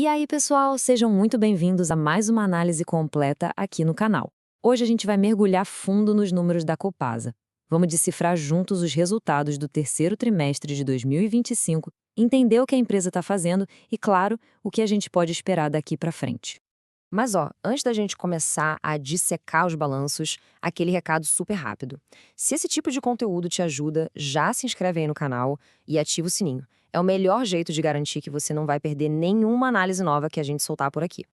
E aí, pessoal, sejam muito bem-vindos a mais uma análise completa aqui no canal. Hoje a gente vai mergulhar fundo nos números da Copasa. Vamos decifrar juntos os resultados do terceiro trimestre de 2025, entender o que a empresa está fazendo e, claro, o que a gente pode esperar daqui para frente. Mas antes da gente começar a dissecar os balanços, aquele recado super rápido. Se esse tipo de conteúdo te ajuda, já se inscreve aí no canal e ativa o sininho. É o melhor jeito de garantir que você não vai perder nenhuma análise nova que a gente soltar por aqui.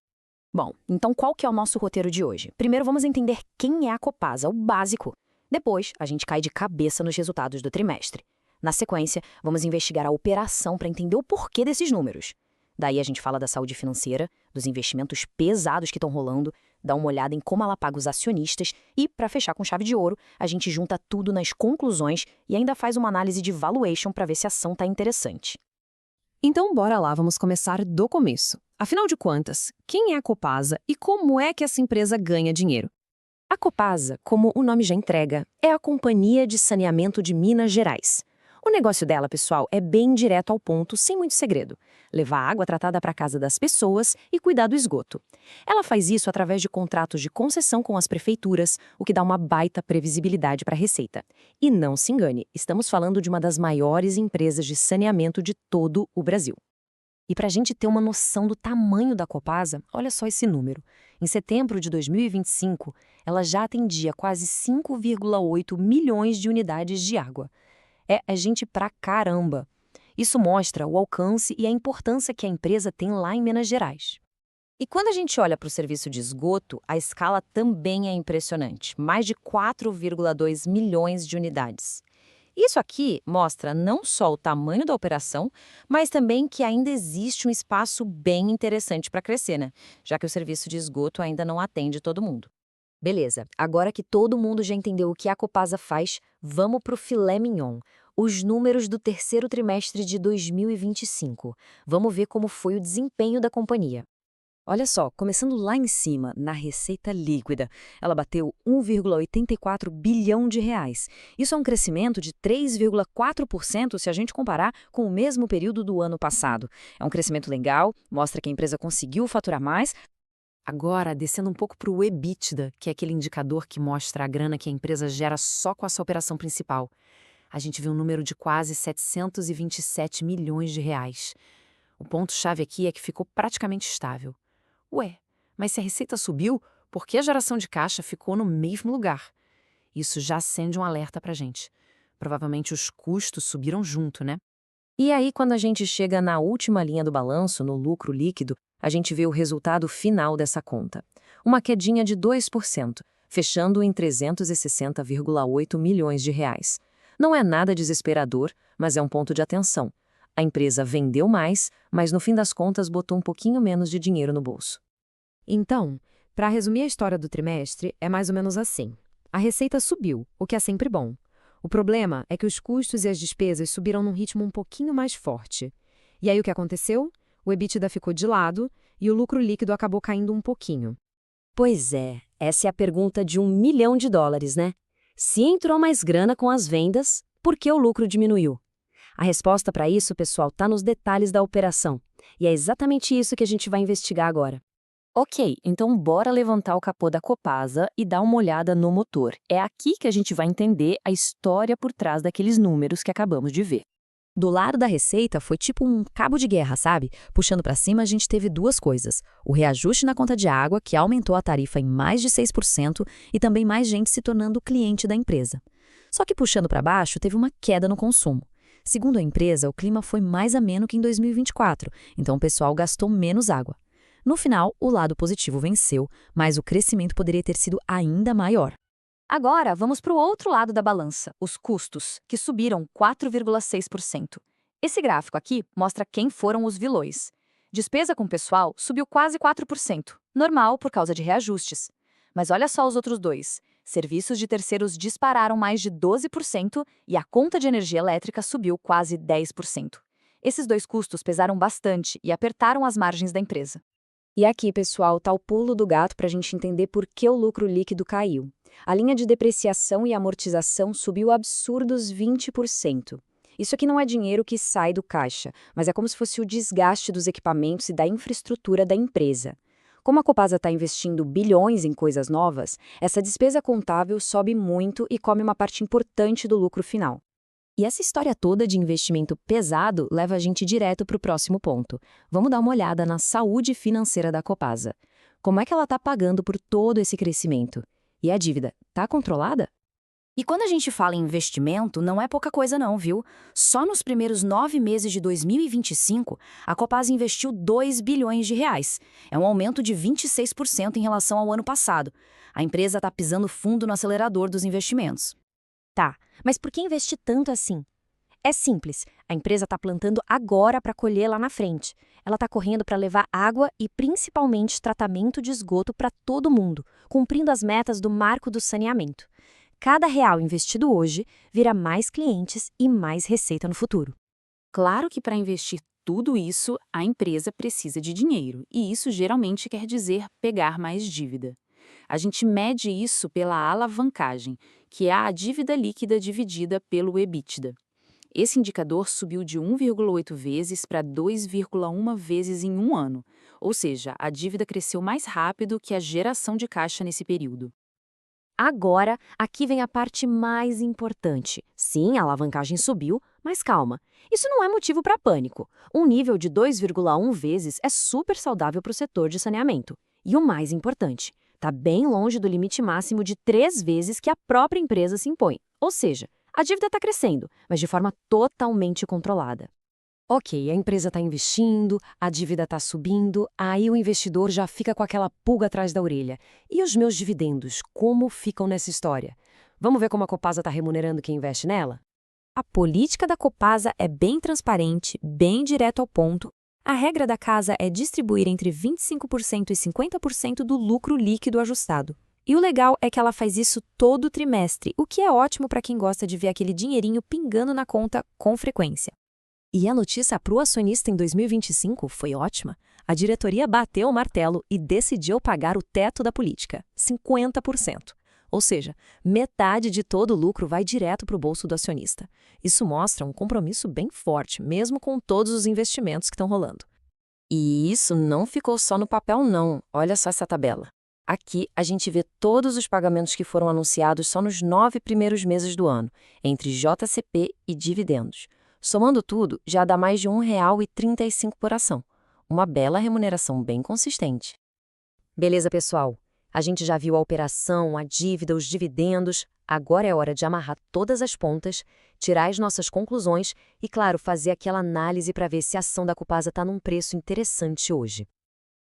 Bom, então qual que é o nosso roteiro de hoje? Primeiro vamos entender quem é a Copasa, o básico. Depois, a gente cai de cabeça nos resultados do trimestre. Na sequência, vamos investigar a operação para entender o porquê desses números. Daí a gente fala da saúde financeira, dos investimentos pesados que estão rolando, dá uma olhada em como ela paga os acionistas e, para fechar com chave de ouro, a gente junta tudo nas conclusões e ainda faz uma análise de valuation para ver se a ação está interessante. Então, bora lá, vamos começar do começo. Afinal de contas, quem é a Copasa e como é que essa empresa ganha dinheiro? A Copasa, como o nome já entrega, é a Companhia de Saneamento de Minas Gerais. O negócio dela, pessoal, é bem direto ao ponto, sem muito segredo. Levar água tratada para a casa das pessoas e cuidar do esgoto. Ela faz isso através de contratos de concessão com as prefeituras, o que dá uma baita previsibilidade para a receita. E não se engane, estamos falando de uma das maiores empresas de saneamento de todo o Brasil. E para a gente ter uma noção do tamanho da Copasa, olha só esse número. Em setembro de 2025, ela já atendia quase 5,8 milhões de unidades de água. É gente pra caramba. Isso mostra o alcance e a importância que a empresa tem lá em Minas Gerais. E quando a gente olha para o serviço de esgoto, a escala também é impressionante. Mais de 4,2 milhões de unidades. Isso aqui mostra não só o tamanho da operação, mas também que ainda existe um espaço bem interessante para crescer, né? Já que o serviço de esgoto ainda não atende todo mundo. Beleza, agora que todo mundo já entendeu o que a Copasa faz, vamos para o filé mignon. Os números do terceiro trimestre de 2025. Vamos ver como foi o desempenho da companhia. Olha só, começando lá em cima, na receita líquida, ela bateu 1,84 bilhão de reais. Isso é um crescimento de 3,4% se a gente comparar com o mesmo período do ano passado. É um crescimento legal, mostra que a empresa conseguiu faturar mais. Agora, descendo um pouco para o EBITDA, que é aquele indicador que mostra a grana que a empresa gera só com a sua operação principal. A gente vê um número de quase 727 milhões de reais. O ponto-chave aqui é que ficou praticamente estável. Ué, mas se a receita subiu, por que a geração de caixa ficou no mesmo lugar? Isso já acende um alerta para a gente. Provavelmente os custos subiram junto, né? E aí, quando a gente chega na última linha do balanço, no lucro líquido, a gente vê o resultado final dessa conta. Uma quedinha de 2%, fechando em 360,8 milhões de reais. Não é nada desesperador, mas é um ponto de atenção. A empresa vendeu mais, mas no fim das contas botou um pouquinho menos de dinheiro no bolso. Então, para resumir a história do trimestre, é mais ou menos assim. A receita subiu, o que é sempre bom. O problema é que os custos e as despesas subiram num ritmo um pouquinho mais forte. E aí o que aconteceu? O EBITDA ficou de lado e o lucro líquido acabou caindo um pouquinho. Pois é, essa é a pergunta de $1 milhão, né? Se entrou mais grana com as vendas, por que o lucro diminuiu? A resposta para isso, pessoal, está nos detalhes da operação. E é exatamente isso que a gente vai investigar agora. Ok, então bora levantar o capô da Copasa e dar uma olhada no motor. É aqui que a gente vai entender a história por trás daqueles números que acabamos de ver. Do lado da receita foi tipo um cabo de guerra, sabe? Puxando para cima a gente teve duas coisas. O reajuste na conta de água, que aumentou a tarifa em mais de 6%, e também mais gente se tornando cliente da empresa. Só que puxando para baixo teve uma queda no consumo. Segundo a empresa, o clima foi mais ameno que em 2024, então o pessoal gastou menos água. No final, o lado positivo venceu, mas o crescimento poderia ter sido ainda maior. Agora, vamos para o outro lado da balança, os custos, que subiram 4,6%. Esse gráfico aqui mostra quem foram os vilões. Despesa com pessoal subiu quase 4%, normal por causa de reajustes. Mas olha só os outros dois. Serviços de terceiros dispararam mais de 12% e a conta de energia elétrica subiu quase 10%. Esses dois custos pesaram bastante e apertaram as margens da empresa. E aqui, pessoal, tá o pulo do gato para a gente entender por que o lucro líquido caiu. A linha de depreciação e amortização subiu absurdos 20%. Isso aqui não é dinheiro que sai do caixa, mas é como se fosse o desgaste dos equipamentos e da infraestrutura da empresa. Como a Copasa está investindo bilhões em coisas novas, essa despesa contábil sobe muito e come uma parte importante do lucro final. E essa história toda de investimento pesado leva a gente direto para o próximo ponto. Vamos dar uma olhada na saúde financeira da Copasa. Como é que ela está pagando por todo esse crescimento? E a dívida está controlada? E quando a gente fala em investimento, não é pouca coisa não, viu? Só nos primeiros 9 meses de 2025, a Copasa investiu 2 bilhões de reais. É um aumento de 26% em relação ao ano passado. A empresa está pisando fundo no acelerador dos investimentos. Tá, mas por que investir tanto assim? É simples, a empresa está plantando agora para colher lá na frente. Ela está correndo para levar água e principalmente tratamento de esgoto para todo mundo, cumprindo as metas do Marco do Saneamento. Cada real investido hoje vira mais clientes e mais receita no futuro. Claro que para investir tudo isso, a empresa precisa de dinheiro, e isso geralmente quer dizer pegar mais dívida. A gente mede isso pela alavancagem, que é a dívida líquida dividida pelo EBITDA. Esse indicador subiu de 1,8 vezes para 2,1 vezes em um ano, ou seja, a dívida cresceu mais rápido que a geração de caixa nesse período. Agora, aqui vem a parte mais importante. Sim, a alavancagem subiu, mas calma. Isso não é motivo para pânico. Um nível de 2,1 vezes é super saudável para o setor de saneamento. E o mais importante, está bem longe do limite máximo de 3 vezes que a própria empresa se impõe. Ou seja, a dívida está crescendo, mas de forma totalmente controlada. Ok, a empresa está investindo, a dívida está subindo, aí o investidor já fica com aquela pulga atrás da orelha. E os meus dividendos, como ficam nessa história? Vamos ver como a Copasa está remunerando quem investe nela? A política da Copasa é bem transparente, bem direto ao ponto. A regra da casa é distribuir entre 25% e 50% do lucro líquido ajustado. E o legal é que ela faz isso todo trimestre, o que é ótimo para quem gosta de ver aquele dinheirinho pingando na conta com frequência. E a notícia para o acionista em 2025 foi ótima. A diretoria bateu o martelo e decidiu pagar o teto da política, 50%. Ou seja, metade de todo o lucro vai direto para o bolso do acionista. Isso mostra um compromisso bem forte, mesmo com todos os investimentos que estão rolando. E isso não ficou só no papel, não. Olha só essa tabela. Aqui a gente vê todos os pagamentos que foram anunciados só nos 9 primeiros meses do ano, entre JCP e dividendos. Somando tudo, já dá mais de R$ 1,35 por ação. Uma bela remuneração bem consistente. Beleza, pessoal? A gente já viu a operação, a dívida, os dividendos. Agora é hora de amarrar todas as pontas, tirar as nossas conclusões e, claro, fazer aquela análise para ver se a ação da Copasa está num preço interessante hoje.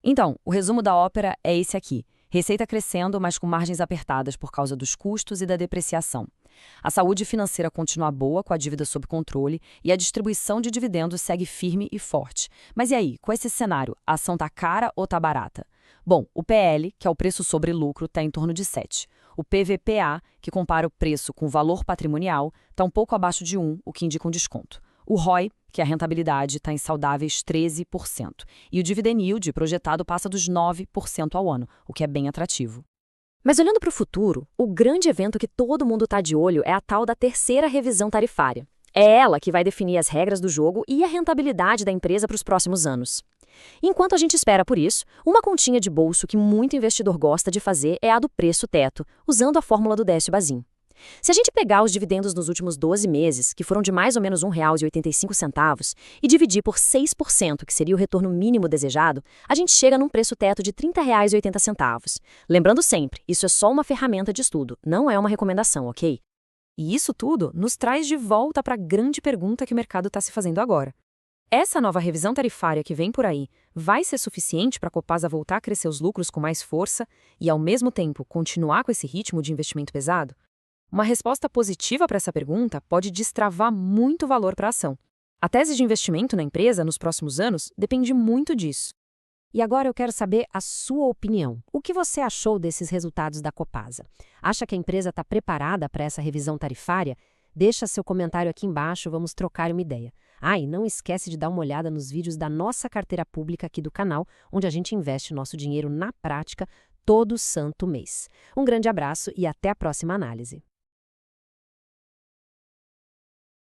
Então, o resumo da ópera é esse aqui. Receita crescendo, mas com margens apertadas por causa dos custos e da depreciação. A saúde financeira continua boa, com a dívida sob controle, e a distribuição de dividendos segue firme e forte. Mas e aí, com esse cenário, a ação tá cara ou tá barata? Bom, o PL, que é o preço sobre lucro, está em torno de 7. O PVPA, que compara o preço com o valor patrimonial, está um pouco abaixo de 1, o que indica um desconto. O ROI, que é a rentabilidade, está em saudáveis 13%. E o dividend yield projetado passa dos 9% ao ano, o que é bem atrativo. Mas olhando para o futuro, o grande evento que todo mundo está de olho é a tal da terceira revisão tarifária. É ela que vai definir as regras do jogo e a rentabilidade da empresa para os próximos anos. Enquanto a gente espera por isso, uma continha de bolso que muito investidor gosta de fazer é a do preço teto, usando a fórmula do Décio Bazin. Se a gente pegar os dividendos nos últimos 12 meses, que foram de mais ou menos R$ 1,85, e dividir por 6%, que seria o retorno mínimo desejado, a gente chega num preço teto de R$ 30,80. Lembrando sempre, isso é só uma ferramenta de estudo, não é uma recomendação, ok? E isso tudo nos traz de volta para a grande pergunta que o mercado está se fazendo agora. Essa nova revisão tarifária que vem por aí vai ser suficiente para a Copasa voltar a crescer os lucros com mais força e, ao mesmo tempo, continuar com esse ritmo de investimento pesado? Uma resposta positiva para essa pergunta pode destravar muito valor para a ação. A tese de investimento na empresa nos próximos anos depende muito disso. E agora eu quero saber a sua opinião. O que você achou desses resultados da Copasa? Acha que a empresa está preparada para essa revisão tarifária? Deixa seu comentário aqui embaixo, vamos trocar uma ideia. E não esquece de dar uma olhada nos vídeos da nossa carteira pública aqui do canal, onde a gente investe o nosso dinheiro na prática todo santo mês. Um grande abraço e até a próxima análise.